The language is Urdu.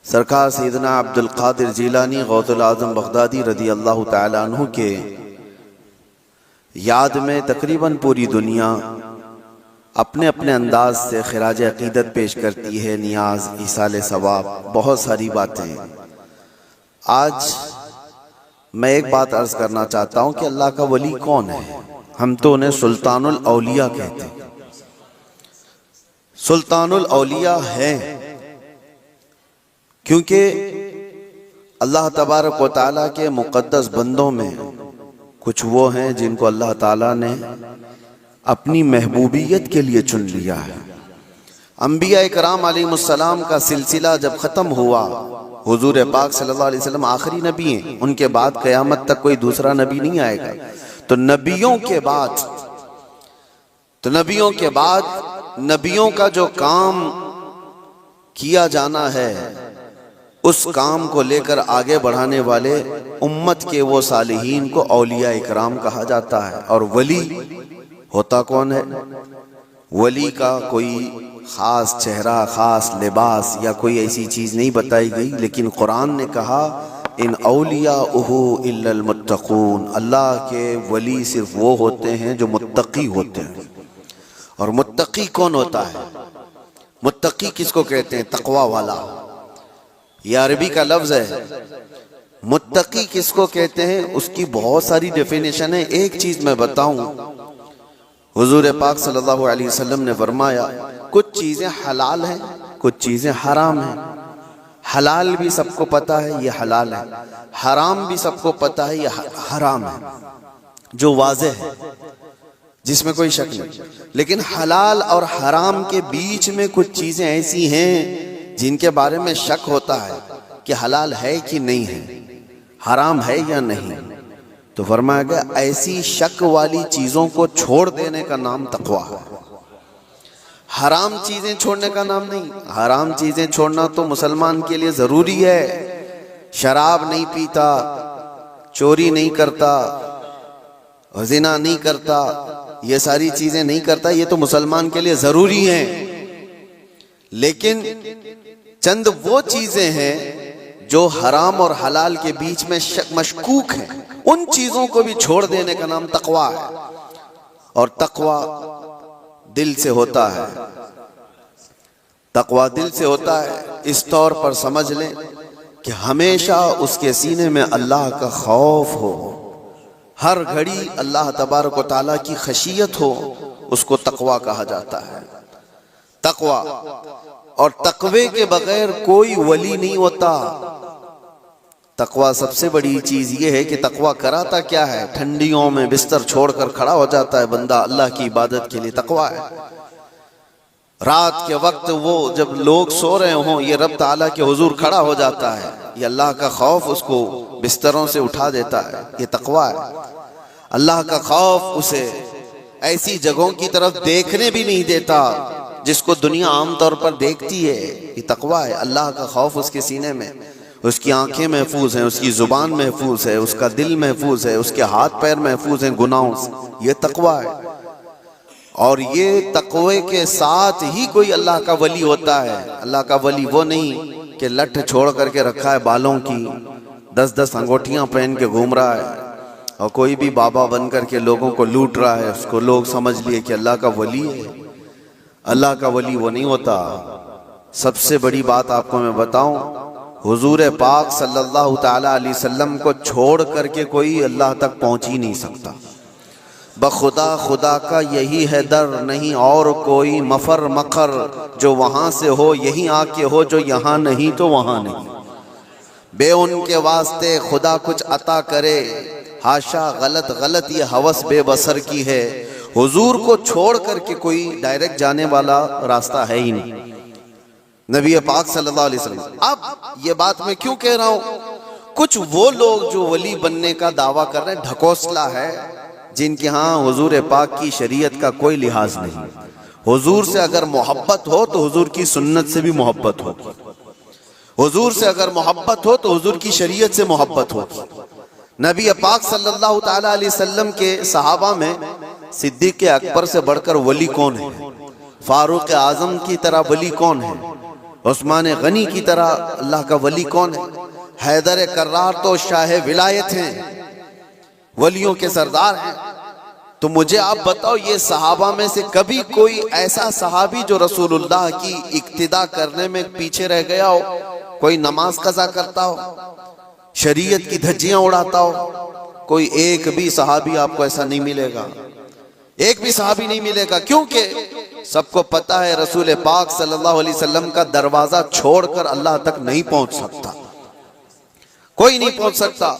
سرکار سیدنا عبد القادر جیلانی غوث العظم بغدادی رضی اللہ تعالیٰ عنہ کے یاد میں تقریباً پوری دنیا اپنے اپنے انداز سے خراج عقیدت پیش کرتی ہے، نیاز، ایصال ثواب، بہت ساری باتیں۔ آج میں ایک بات عرض کرنا چاہتا ہوں کہ اللہ کا ولی کون ہے؟ ہم تو انہیں سلطان الاولیاء کہتے ہیں۔ سلطان الاولیاء ہیں کیونکہ اللہ تبارک و تعالیٰ کے مقدس بندوں میں کچھ وہ ہیں جن کو اللہ تعالیٰ نے اپنی محبوبیت کے لیے چن لیا ہے۔ انبیاء کرام علیہ السلام کا سلسلہ جب ختم ہوا، حضور پاک صلی اللہ علیہ وسلم آخری نبی ہیں، ان کے بعد قیامت تک کوئی دوسرا نبی نہیں آئے گا۔ تو نبیوں کا جو کام کیا جانا ہے، اس کام کو لے کر آگے بڑھانے والے امت کے وہ صالحین کو اولیاء اکرام کہا جاتا ہے۔ اور ولی ہوتا کون ہے؟ ولی کا کوئی خاص چہرہ، خاص لباس یا کوئی ایسی چیز نہیں بتائی گئی، لیکن قرآن نے کہا ان اولیاءہ الا المتقون، اللہ کے ولی صرف وہ ہوتے ہیں جو متقی ہوتے ہیں۔ اور متقی کون ہوتا ہے؟ متقی کس کو کہتے ہیں؟ تقوی والا، یہ عربی کا لفظ ہے۔ متقی کس کو کہتے ہیں؟ اس کی بہت ساری ڈیفینیشن ہے۔ ایک چیز میں بتاؤں، حضور پاک صلی اللہ علیہ وسلم نے فرمایا کچھ چیزیں حلال ہیں، کچھ چیزیں حرام ہیں۔ حلال بھی سب کو پتا ہے یہ حلال ہے، حرام بھی سب کو پتا ہے یہ حرام ہے، جو واضح ہے، جس میں کوئی شک نہیں۔ لیکن حلال اور حرام کے بیچ میں کچھ چیزیں ایسی ہیں جن کے بارے میں شک ہوتا ہے کہ حلال ہے کہ نہیں ہے، حرام ہے یا نہیں۔ تو فرمایا گیا ایسی شک والی چیزوں کو چھوڑ دینے کا نام تقویٰ ہے، حرام چیزیں چھوڑنے کا نام نہیں۔ حرام چیزیں چھوڑنا تو مسلمان کے لیے ضروری ہے۔ شراب نہیں پیتا، چوری نہیں کرتا، زنا نہیں کرتا، یہ ساری چیزیں نہیں کرتا، یہ تو مسلمان کے لیے ضروری ہیں۔ لیکن چند وہ چیزیں ہیں جو حرام اور حلال کے بیچ میں مشکوک ہیں، ان چیزوں کو بھی چھوڑ دینے کا نام تقویٰ ہے۔ اور تقویٰ دل سے ہوتا ہے، تقویٰ دل سے ہوتا ہے۔ اس طور پر سمجھ لیں کہ ہمیشہ اس کے سینے میں اللہ کا خوف ہو، ہر گھڑی اللہ تبارک و تعالیٰ کی خشیت ہو، اس کو تقویٰ کہا جاتا ہے۔ تقویٰ، اور تقوی کے بغیر کوئی ولی نہیں ہوتا۔ تقویٰ سب سے بڑی چیز یہ ہے کہ تقویٰ کراتا کیا ہے؟ ٹھنڈیوں میں بستر چھوڑ کر کھڑا ہو جاتا ہے بندہ اللہ کی عبادت کے لیے، تقویٰ ہے۔ رات کے وقت وہ جب لوگ سو رہے ہوں، یہ رب تعالیٰ کے حضور کھڑا ہو جاتا ہے، یہ اللہ کا خوف اس کو بستروں سے اٹھا دیتا ہے، یہ تقویٰ ہے۔ اللہ کا خوف اسے ایسی جگہوں کی طرف دیکھنے بھی نہیں دیتا جس کو دنیا عام طور پر دیکھتی ہے، یہ تقویٰ ہے۔ اللہ کا خوف اس کے سینے میں، اس کی آنکھیں محفوظ ہیں، اس کی زبان محفوظ ہے، اس کا دل محفوظ ہے، اس کے ہاتھ پیر محفوظ ہیں گناہوں سے، یہ تقویٰ ہے۔ اور یہ تقوی کے ساتھ ہی کوئی اللہ کا ولی ہوتا ہے۔ اللہ کا ولی وہ نہیں کہ لٹھ چھوڑ کر کے رکھا ہے بالوں کی، 10 انگوٹھیاں پہن کے گھوم رہا ہے اور کوئی بھی بابا بن کر کے لوگوں کو لوٹ رہا ہے، اس کو لوگ سمجھ لیے کہ اللہ کا ولی ہے۔ اللہ کا ولی وہ نہیں ہوتا۔ سب سے بڑی بات آپ کو میں بتاؤں، حضور پاک صلی اللہ تعالیٰ علیہ وسلم کو چھوڑ کر کے کوئی اللہ تک پہنچ ہی نہیں سکتا۔ بخدا خدا کا یہی ہے در، نہیں اور کوئی مفر مقر، جو وہاں سے ہو یہیں آ کے ہو، جو یہاں نہیں تو وہاں نہیں۔ بے ان کے واسطے خدا کچھ عطا کرے، ہاشا غلط یہ ہوس بے بصر کی ہے۔ حضور کو چھوڑ کر کے کوئی ڈائریکٹ جانے والا راستہ ہے ہی نہیں، نبی پاک صلی اللہ علیہ وسلم۔ اب یہ بات میں کیوں کہہ رہا ہوں؟ کچھ وہ لوگ جو ولی بننے کا دعویٰ کر رہے ہیں، ڈھکوسلا ہے، جن کے ہاں حضور پاک کی شریعت کا کوئی لحاظ نہیں۔ حضور سے اگر محبت ہو تو حضور کی سنت سے بھی محبت ہو، حضور سے اگر محبت ہو تو حضور کی شریعت سے محبت ہو۔ نبی پاک صلی اللہ تعالیٰ علیہ وسلم کے صحابہ میں صدیق اکبر سے بڑھ کر ولی کون ہے؟ فاروق اعظم کی طرح ولی کون ہے؟ عثمان غنی کی طرح اللہ کا ولی کون ہے؟ حیدر کرار تو شاہ ولایت ہیں، ولیوں کے سردار ہیں۔ تو مجھے آپ بتاؤ، یہ صحابہ میں سے کبھی کوئی ایسا صحابی جو رسول اللہ کی اقتداء کرنے میں پیچھے رہ گیا ہو، کوئی نماز قضا کرتا ہو، شریعت کی دھجیاں اڑاتا ہو؟ کوئی ایک بھی صحابی آپ کو ایسا نہیں ملے گا، ایک بھی صحابی نہیں ملے گا، کیونکہ سب کو پتا ہے رسول پاک صلی اللہ علیہ وسلم کا دروازہ چھوڑ کر اللہ تک نہیں پہنچ سکتا، کوئی نہیں پہنچ سکتا۔